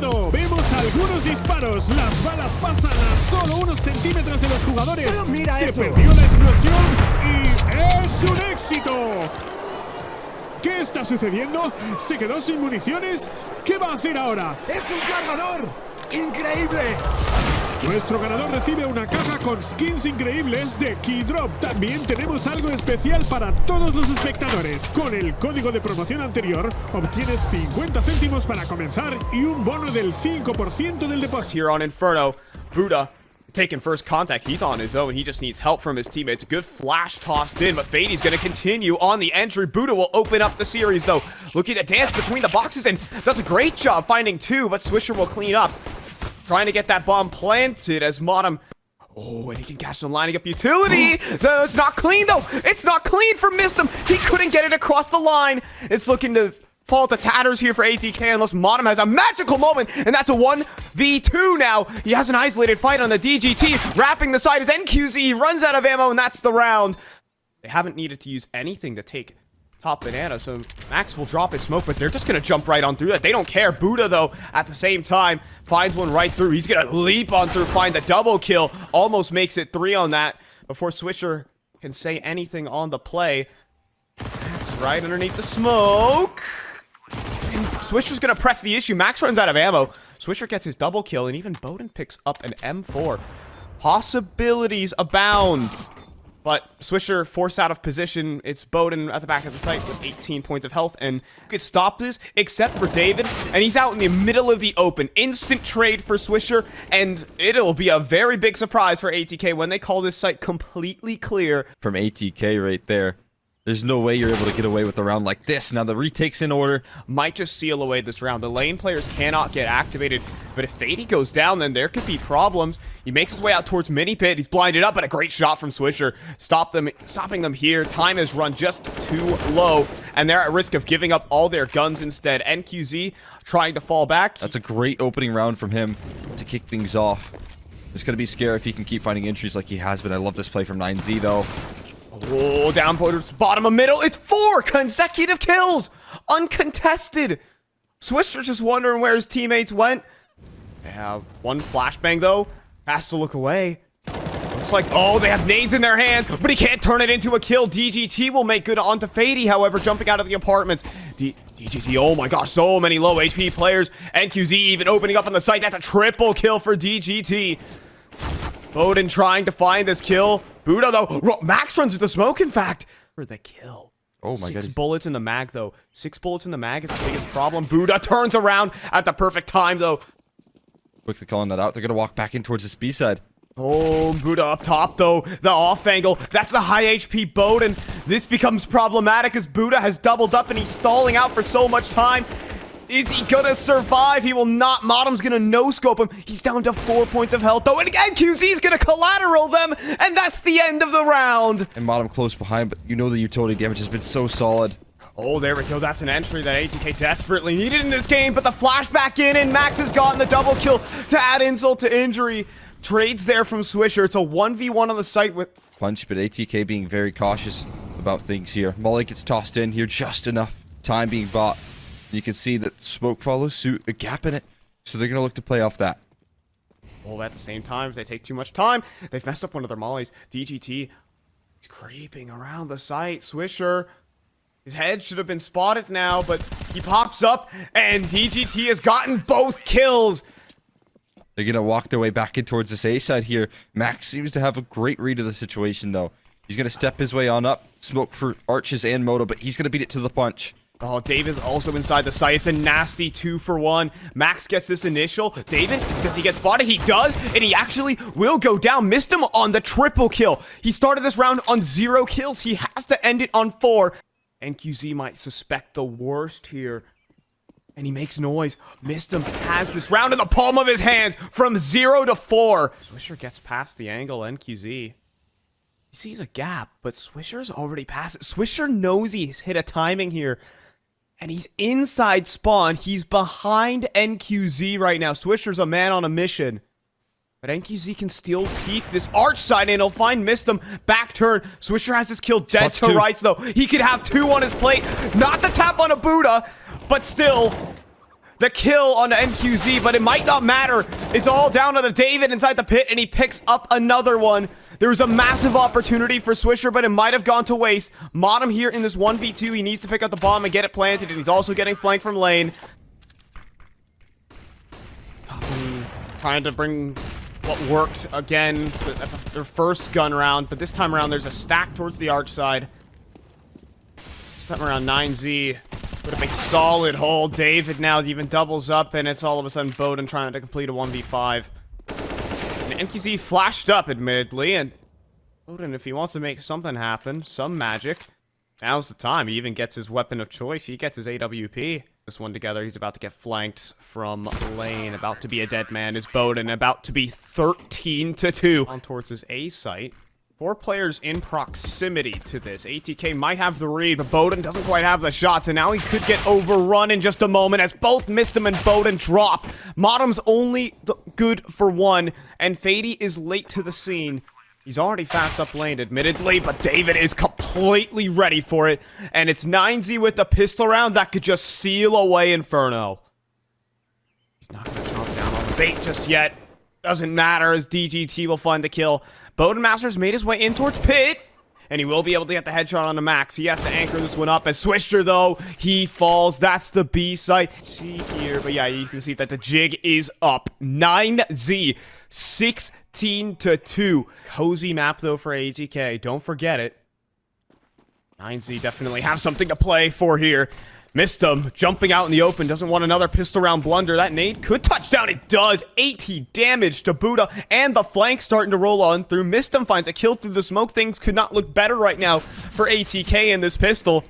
lado. Vemos algunos disparos. Las balas pasan a solo unos centímetros de los jugadores. Solo mira Se eso. perdió la explosión y es un éxito. ¿Qué está sucediendo? ¿Se quedó sin municiones? ¿Qué va a hacer ahora? ¡Es un cargador! ¡Increíble! Nuestro ganador recibe una caja con skins increíbles de KEYDROP. También tenemos algo especial para todos los espectadores. Con el código de promoción anterior, obtienes 50 céntimos para comenzar y un bono del 5% del depósito. Here on Inferno, Buddha taking first contact. He's on his own. He just needs help from his teammates. Good flash tossed in, but Fade's going to continue on the entry. Buddha will open up the series, though. Looking to dance between the boxes and does a great job finding two, but Swisher will clean up. Trying to get that bomb planted as Modem... Oh, and he can catch them lining up utility. It's not clean, though. It's not clean for Mistem. He couldn't get it across the line. It's looking to fall to tatters here for ATK unless Modem has a magical moment, and that's a 1v2 now. He has an isolated fight on the DGT, wrapping the side as NQZ. He runs out of ammo, and that's the round. They haven't needed to use anything to take top banana, so Max will drop his smoke, but they're just gonna jump right on through that. They don't care. Buddha, though, at the same time, finds one right through. He's gonna leap on through, find the double kill. Almost makes it 3 on that before Swisher can say anything on the play. Max right underneath the smoke. And Swisher's gonna press the issue. Max runs out of ammo. Swisher gets his double kill, and even Bowden picks up an M4. Possibilities abound. But Swisher forced out of position. It's Bowden at the back of the site with 18 points of health, and could stop this except for David, and he's out in the middle of the open. Instant trade for Swisher, and it'll be a very big surprise for ATK when they call this site completely clear. From ATK right there. There's no way you're able to get away with a round like this. Now the retake's in order. Might just seal away this round. The lane players cannot get activated, but if Fady goes down, then there could be problems. He makes his way out towards mini pit. He's blinded up, but a great shot from Swisher. Stopping them here. Time has run just too low, and they're at risk of giving up all their guns instead. NQZ trying to fall back. That's a great opening round from him to kick things off. It's going to be scary if he can keep finding entries like he has been. I love this play from 9Z, though. Oh, down towards bottom of middle. It's 4 consecutive kills. Uncontested. Swisher's just wondering where his teammates went. They have one flashbang, though. Has to look away. Looks like, oh, they have nades in their hands, but he can't turn it into a kill. DGT will make good onto Fady, however, jumping out of the apartments. DGT, oh my gosh, so many low HP players. NQZ even opening up on the site. That's a triple kill for DGT. Bowden trying to find this kill. Buddha, though. Max runs into smoke, in fact, for the kill. Oh my god. 6 bullets in the mag, though. 6 bullets in the mag is the biggest problem. Buddha turns around at the perfect time, though. Quickly calling that out. They're going to walk back in towards this B side. Oh, Buddha up top, though. The off angle. That's the high HP Bowden. This becomes problematic as Buddha has doubled up and he's stalling out for so much time. Is he gonna survive? He will not. Modem's gonna no-scope him. He's down to 4 points of health, though. And again, QZ's gonna collateral them. And that's the end of the round. And Modem close behind, but you know the utility damage has been so solid. Oh, there we go. That's an entry that ATK desperately needed in this game. But the flashback in, and Max has gotten the double kill to add insult to injury. Trades there from Swisher. It's a 1v1 on the site with... Punch, but ATK being very cautious about things here. Molly gets tossed in here just enough. Time being bought. You can see that smoke follows suit, a gap in it, so they're going to look to play off that. Well, at the same time, if they take too much time, they've messed up one of their mollies. DGT is creeping around the site. Swisher, his head should have been spotted now, but he pops up, and DGT has gotten both kills. They're going to walk their way back in towards this A side here. Max seems to have a great read of the situation, though. He's going to step his way on up, smoke for Arches and Moto, but he's going to beat it to the punch. Oh, David's also inside the site. It's a nasty 2-for-1. Max gets this initial. David, does he get spotted? He does, and he actually will go down. Missed him on the triple kill. He started this round on 0 kills. He has to end it on 4. NQZ might suspect the worst here. And he makes noise. Missed him. Has this round in the palm of his hands from 0 to 4. Swisher gets past the angle. NQZ. He sees a gap, but Swisher's already past it. Swisher knows he's hit a timing here. And he's inside spawn. He's behind NQZ right now. Swisher's a man on a mission. But NQZ can still peek this arch side, and he'll find Mistem. Back turn. Swisher has his kill dead to rights, though. He could have 2 on his plate. Not the tap on a Buddha, but still. the kill on NQZ, but it might not matter. It's all down to the David inside the pit, and he picks up another one. There was a massive opportunity for Swisher, but it might have gone to waste. Modem here in this 1v2. He needs to pick up the bomb and get it planted, and he's also getting flanked from lane. Trying to bring what worked again. That's their first gun round, but this time around there's a stack towards the arch side. This time around 9Z would have a solid hole. David now even doubles up, and it's all of a sudden Bowden trying to complete a 1v5. And NQZ flashed up, admittedly, and Bowden, if he wants to make something happen, some magic, now's the time. He even gets his weapon of choice. He gets his AWP. This one together, he's about to get flanked from lane, about to be a dead man is Bowden, about to be 13-2. On towards his A site. 4 players in proximity to this. ATK might have the read, but Bowden doesn't quite have the shots, and now he could get overrun in just a moment as both Mistum and Bowden drop. Modem's only good for 1, and Fady is late to the scene. He's already fast up lane, admittedly, but David is completely ready for it. And it's 9Z with the pistol round that could just seal away Inferno. He's not going to chomp down on the bait just yet. Doesn't matter as DGT will find the kill. Bowden Masters made his way in towards pit. And he will be able to get the headshot on the Max. He has to anchor this one up. As Swisher, though, he falls. That's the B site. See here, but yeah, you can see that the jig is up. 9Z, 16-2. Cozy map, though, for ATK. Don't forget it. 9Z definitely have something to play for here. Missed him. Jumping out in the open. Doesn't want another pistol round blunder. That nade could touch down. It does. 80 damage to Buddha. And the flank starting to roll on through. Missed him. Finds a kill through the smoke. Things could not look better right now for ATK in this pistol.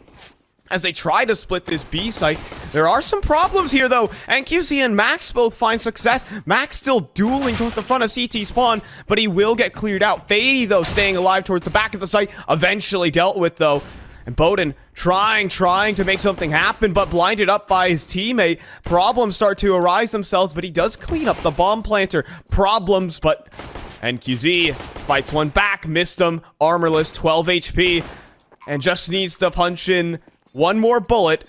As they try to split this B site. There are some problems here, though. NQZ and Max both find success. Max still dueling towards the front of CT spawn, but he will get cleared out. Fady, though, staying alive towards the back of the site. Eventually dealt with, though. And Bowden trying to make something happen, but blinded up by his teammate. Problems start to arise themselves, but he does clean up the bomb planter. Problems, but NQZ fights one back. Missed him. Armorless, 12 HP. And just needs to punch in one more bullet.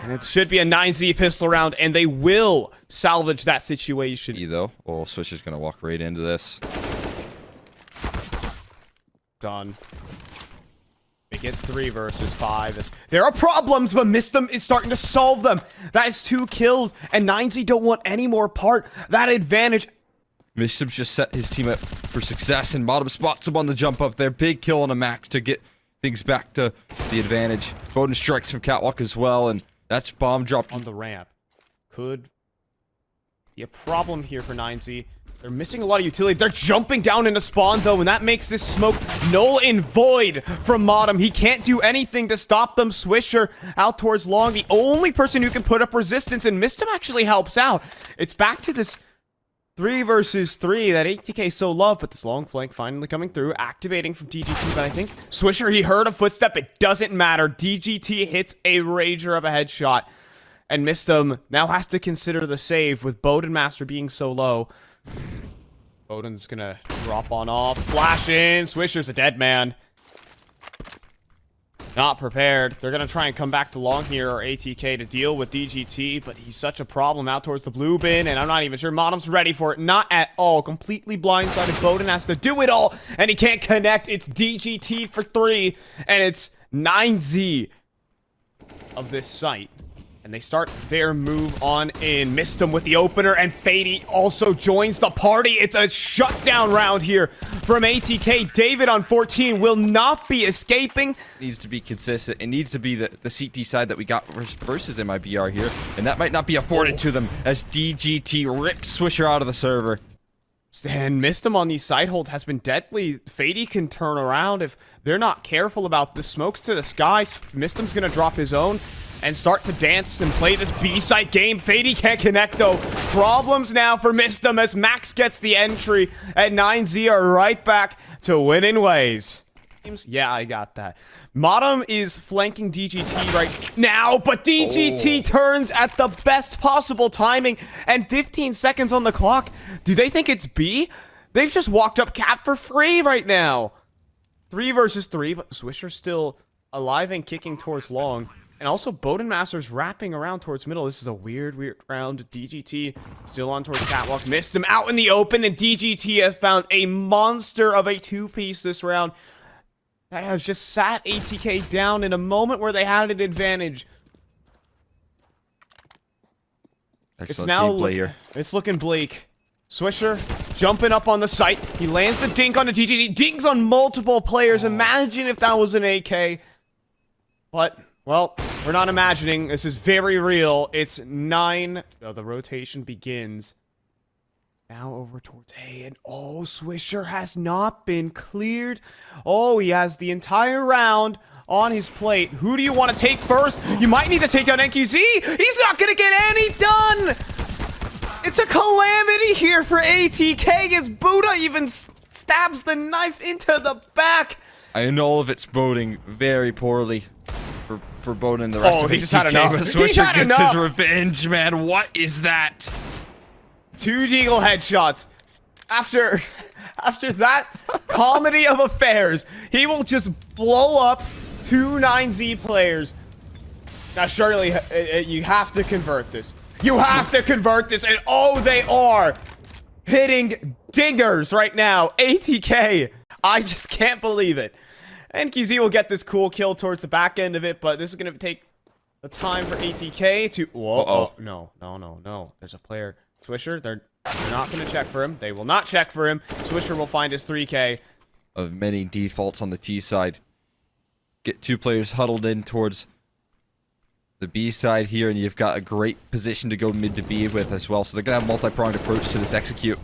And it should be a 9Z pistol round, and they will salvage that situation. Though, oh, Switch is going to walk right into this. Done. Make it 3 versus 5. There are problems, but Mistum is starting to solve them. That is 2 kills, and 9Z don't want any more part. That advantage. Mistum just set his team up for success, and Modem spots him on the jump up there. Big kill on a Max to get things back to the advantage. Bowden strikes from Catwalk as well, and that's bomb drop on the ramp. Could be a problem here for 9Z. They're missing a lot of utility. They're jumping down into spawn, though, and that makes this smoke null and void from Modem. He can't do anything to stop them. Swisher out towards long. The only person who can put up resistance, and Mistum actually helps out. It's back to this 3 versus 3 that ATK so love, but this long flank finally coming through, activating from DGT, but I think Swisher, he heard a footstep. It doesn't matter. DGT hits a rager of a headshot, and Mistum now has to consider the save with Bowden Master being so low. Bowden's gonna drop on off. Flash in. Swisher's a dead man. Not prepared. They're gonna try and come back to long here, or ATK, to deal with DGT, but he's such a problem out towards the blue bin, and I'm not even sure Modem's ready for it. Not at all. Completely blindsided. Bowden has to do it all, and he can't connect. It's DGT for 3, and it's 9Z of this site. And they start their move on in. Missed him with the opener, and Fady also joins the party. It's a shutdown round here from ATK. David on 14 will not be escaping. Needs to be consistent. It needs to be the CT side that we got versus MIBR here. And that might not be afforded to them as DGT rips Swisher out of the server. And missed him on these side holds has been deadly. Fady can turn around if they're not careful about the smokes to the skies. Missed him's gonna drop his own and start to dance and play this B-site game. Fady can't connect, though. Problems now for Mistum as Max gets the entry, and 9Z are right back to winning ways. Yeah, I got that. Modem is flanking DGT right now, but DGT turns at the best possible timing, and 15 seconds on the clock. Do they think it's B? They've just walked up cap for free right now. 3 versus 3, but Swisher's still alive and kicking towards long. And also, Bodenmaster's wrapping around towards middle. This is a weird round. DGT still on towards catwalk. Missed him out in the open, and DGT has found a monster of a two-piece this round. That has just sat ATK down in a moment where they had an advantage. Excellent team play here. It's looking bleak. Swisher jumping up on the site. He lands the dink on the DGT. Dinks on multiple players. Imagine if that was an AK. But, well, we're not imagining. This is very real. It's 9. Oh, the rotation begins. Now over towards A. And oh, Swisher has not been cleared. Oh, he has the entire round on his plate. Who do you want to take first? You might need to take down NQZ. He's not going to get any done. It's a calamity here for ATK as Buddha even stabs the knife into the back. I know all of it's boding very poorly for Boden and the rest of he ATK. just had enough. Swisher gets his revenge, man. What is that? 2 Deagle headshots. After that comedy of affairs, he will just blow up 2 9Z players. Now, surely you have to convert this. You have to convert this, and oh, they are hitting dingers right now. ATK. I just can't believe it. NQZ will get this cool kill towards the back end of it, but this is going to take the time for ATK to... Whoa, oh, no. There's a player. Swisher, they're not going to check for him. They will not check for him. Swisher will find his 3K. Of many defaults on the T side. Get 2 players huddled in towards the B side here, and you've got a great position to go mid to B with as well. So they're going to have a multi-pronged approach to this execute.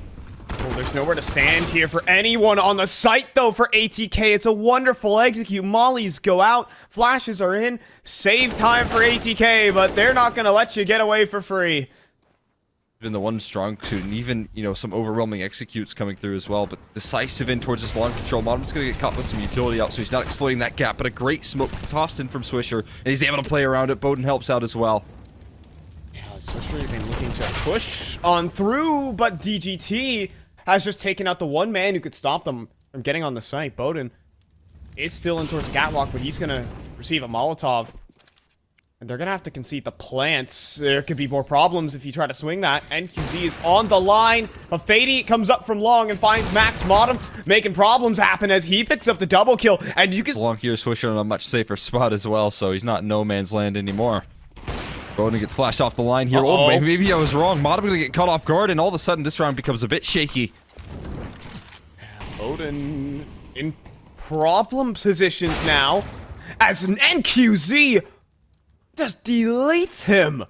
Well, there's nowhere to stand here for anyone on the site, though, for ATK. It's a wonderful execute. Mollies go out. Flashes are in. Save time for ATK, but they're not going to let you get away for free. Even the one strong suit, and even, you know, some overwhelming executes coming through as well. But decisive in towards this long control. Modem's going to get caught with some utility out, so he's not exploiting that gap. But a great smoke tossed in from Swisher, and he's able to play around it. Boden helps out as well. Yeah, Swisher been looking to push on through, but DGT has just taken out the one man who could stop them from getting on the site. Boden is still in towards the catwalk, but he's going to receive a Molotov. And they're going to have to concede the plants. There could be more problems if you try to swing that. NQZ is on the line. But Fady comes up from long and finds Max Modem, making problems happen as he picks up the double kill. And you can... Long here, Swisher on a much safer spot as well, so he's not in no man's land anymore. Boden gets flashed off the line here. Oh, maybe I was wrong. Modem going to get caught off guard, and all of a sudden this round becomes a bit shaky. Boden in problem positions now as an NQZ just deletes him.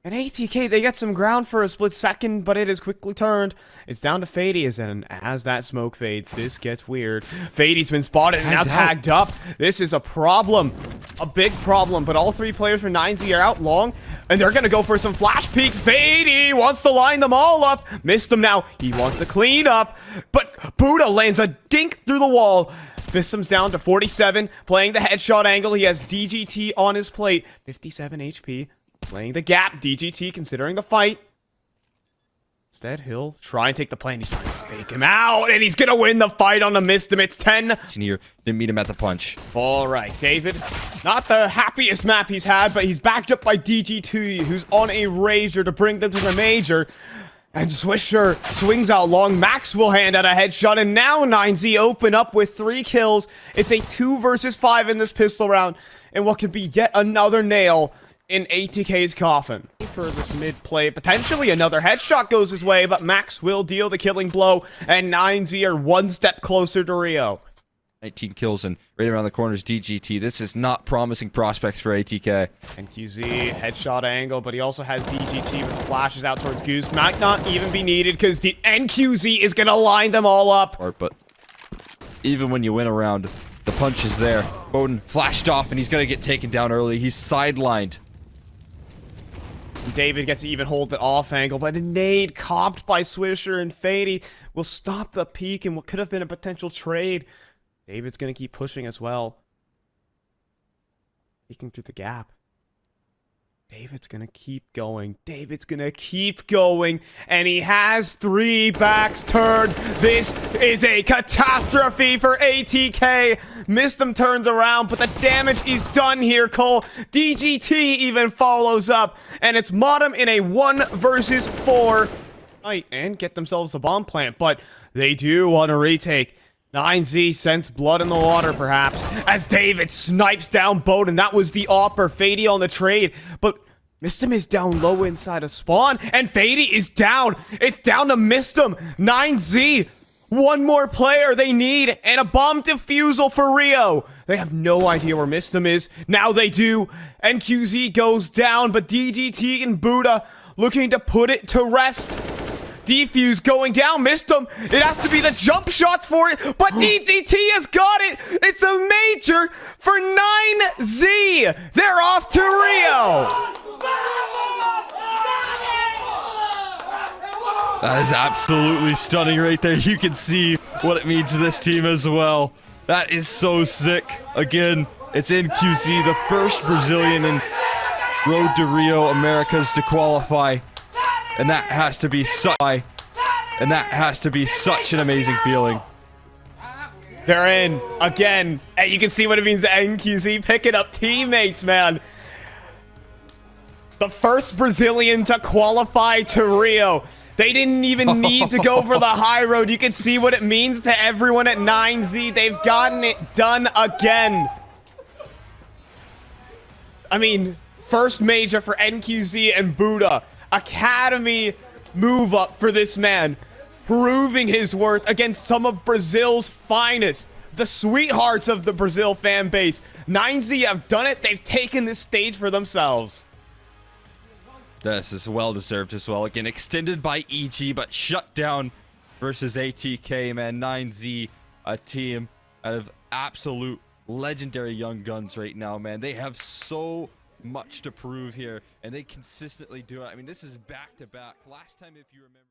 And ATK, they get some ground for a split second, but it is quickly turned. It's down to Fady, and as that smoke fades, this gets weird. Fady's been spotted and now tagged up. This is a problem. A big problem, but all 3 players for 9Z are out long, and they're going to go for some flash peeks. Fady wants to line them all up. Missed them now. He wants to clean up, but Buddha lands a dink through the wall. Systems down to 47, playing the headshot angle. He has DGT on his plate. 57 HP. Playing the gap. DGT considering the fight. Instead, he'll try and take the play, and he's trying to fake him out, and he's gonna win the fight on the missed him. It's 10. Here, didn't meet him at the punch. All right, David. Not the happiest map he's had, but he's backed up by DG2, who's on a Razor to bring them to the major. And Swisher swings out long. Max will hand out a headshot, and now 9Z open up with 3 kills. It's a 2 versus 5 in this pistol round, and what could be yet another nail in ATK's coffin. For this mid play, potentially another headshot goes his way, but Max will deal the killing blow, and 9Z are 1 step closer to Rio. 19 kills, and right around the corner is DGT. This is not promising prospects for ATK. NQZ, headshot angle, but he also has DGT with the flashes out towards Goose. Might not even be needed because the NQZ is going to line them all up. But even when you win a round, the punch is there. Boden flashed off, and he's going to get taken down early. He's sidelined. David gets to even hold the off angle, but a nade copped by Swisher, and Fady will stop the peak in what could have been a potential trade. David's going to keep pushing as well. Peeking through the gap. David's going to keep going. David's going to keep going. And he has 3 backs turned. This is a catastrophe for ATK. Mistum turns around, but the damage is done here, Cole. DGT even follows up, and it's Modem in a 1 versus 4 fight and get themselves a bomb plant, but they do want to retake. 9Z sends blood in the water, perhaps, as David snipes down Bowden. That was the Opper. Fady on the trade, but Mistum is down low inside of spawn, and Fady is down. It's down to Mistum. 9Z. One more player they need, and a bomb defusal for Rio. They have no idea where Mistum is. Now they do. NQZ goes down, but DGT and Buddha looking to put it to rest. Defuse going down, Mistum. It has to be the jump shots for it, but DGT has got it. It's a major for 9Z. They're off to Rio. That is absolutely stunning right there. You can see what it means to this team as well. That is so sick. Again, it's NQZ, the first Brazilian in Road to Rio Americas to qualify. And that has to be such an amazing feeling. They're in again. And you can see what it means to NQZ picking up teammates, man. The first Brazilian to qualify to Rio. They didn't even need to go for the high road. You can see what it means to everyone at 9Z. They've gotten it done again. I mean, first major for NQZ and Buddha. Academy move up for this man, proving his worth against some of Brazil's finest, the sweethearts of the Brazil fan base. 9Z have done it. They've taken this stage for themselves. This is well deserved as well. Again, extended by EG, but shut down versus ATK, man. 9Z, a team out of absolute legendary young guns right now, man. They have so much to prove here, and they consistently do it. I mean, this is back to back. Last time, if you remember.